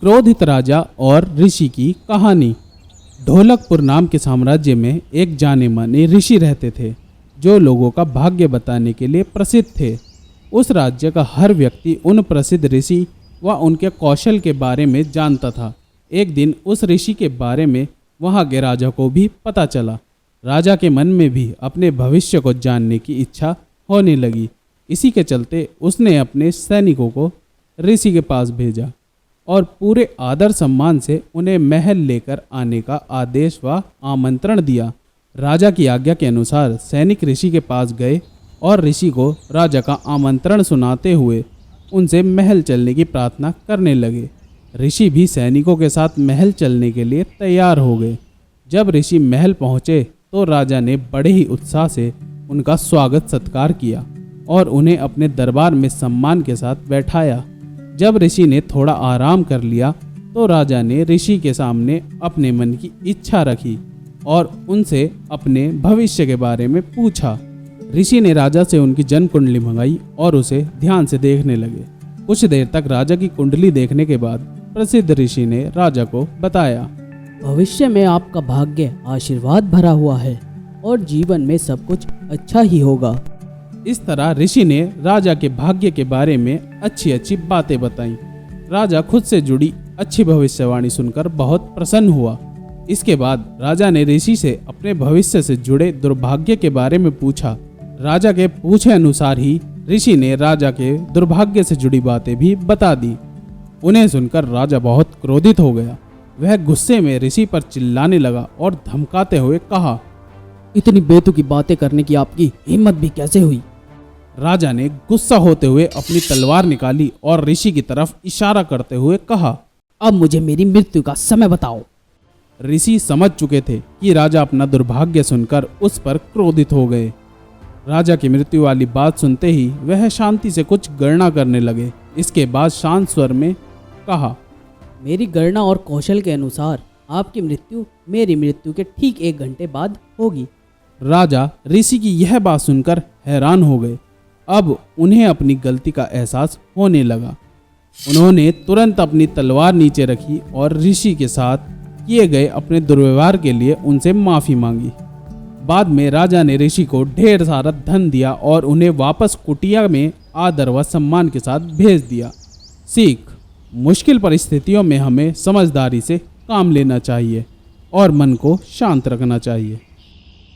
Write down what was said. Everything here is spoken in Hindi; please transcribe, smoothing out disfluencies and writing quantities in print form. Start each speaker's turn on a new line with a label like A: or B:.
A: क्रोधित राजा और ऋषि की कहानी। ढोलकपुर नाम के साम्राज्य में एक जाने माने ऋषि रहते थे जो लोगों का भाग्य बताने के लिए प्रसिद्ध थे। उस राज्य का हर व्यक्ति उन प्रसिद्ध ऋषि व उनके कौशल के बारे में जानता था। एक दिन उस ऋषि के बारे में वहाँ के राजा को भी पता चला। राजा के मन में भी अपने भविष्य को जानने की इच्छा होने लगी। इसी के चलते उसने अपने सैनिकों को ऋषि के पास भेजा और पूरे आदर सम्मान से उन्हें महल लेकर आने का आदेश व आमंत्रण दिया। राजा की आज्ञा के अनुसार सैनिक ऋषि के पास गए और ऋषि को राजा का आमंत्रण सुनाते हुए उनसे महल चलने की प्रार्थना करने लगे। ऋषि भी सैनिकों के साथ महल चलने के लिए तैयार हो गए। जब ऋषि महल पहुँचे तो राजा ने बड़े ही उत्साह से उनका स्वागत सत्कार किया और उन्हें अपने दरबार में सम्मान के साथ बैठाया। जब ऋषि ने थोड़ा आराम कर लिया तो राजा ने ऋषि के सामने अपने मन की इच्छा रखी और उनसे अपने भविष्य के बारे में पूछा। ऋषि ने राजा से उनकी जन्म कुंडली मंगाई और उसे ध्यान से देखने लगे। कुछ देर तक राजा की कुंडली देखने के बाद प्रसिद्ध ऋषि ने राजा को बताया,
B: भविष्य में आपका भाग्य आशीर्वाद भरा हुआ है और जीवन में सब कुछ अच्छा ही होगा।
A: इस तरह ऋषि ने राजा के भाग्य के बारे में अच्छी अच्छी बातें बताईं। राजा खुद से जुड़ी अच्छी भविष्यवाणी सुनकर बहुत प्रसन्न हुआ। इसके बाद राजा ने ऋषि से अपने भविष्य से जुड़े दुर्भाग्य के बारे में पूछा। राजा के पूछे अनुसार ही ऋषि ने राजा के दुर्भाग्य से जुड़ी बातें भी बता दी। उन्हें सुनकर राजा बहुत क्रोधित हो गया। वह गुस्से में ऋषि पर चिल्लाने लगा और धमकाते हुए कहा,
B: इतनी बेतुकी बातें करने की आपकी हिम्मत भी कैसे हुई?
A: राजा ने गुस्सा होते हुए अपनी तलवार निकाली और ऋषि की तरफ इशारा करते हुए कहा,
B: अब मुझे मेरी मृत्यु का समय बताओ।
A: ऋषि समझ चुके थे कि राजा अपना दुर्भाग्य सुनकर उस पर क्रोधित हो गए। राजा की मृत्यु वाली बात सुनते ही वह शांति से कुछ गणना करने लगे। इसके बाद शांत स्वर में कहा,
B: मेरी गणना और कौशल के अनुसार आपकी मृत्यु मेरी मृत्यु के ठीक 1 घंटे बाद होगी।
A: राजा ऋषि की यह बात सुनकर हैरान हो गए। अब उन्हें अपनी गलती का एहसास होने लगा। उन्होंने तुरंत अपनी तलवार नीचे रखी और ऋषि के साथ किए गए अपने दुर्व्यवहार के लिए उनसे माफ़ी मांगी। बाद में राजा ने ऋषि को ढेर सारा धन दिया और उन्हें वापस कुटिया में आदर व सम्मान के साथ भेज दिया। सीख: मुश्किल परिस्थितियों में हमें समझदारी से काम लेना चाहिए और मन को शांत रखना चाहिए।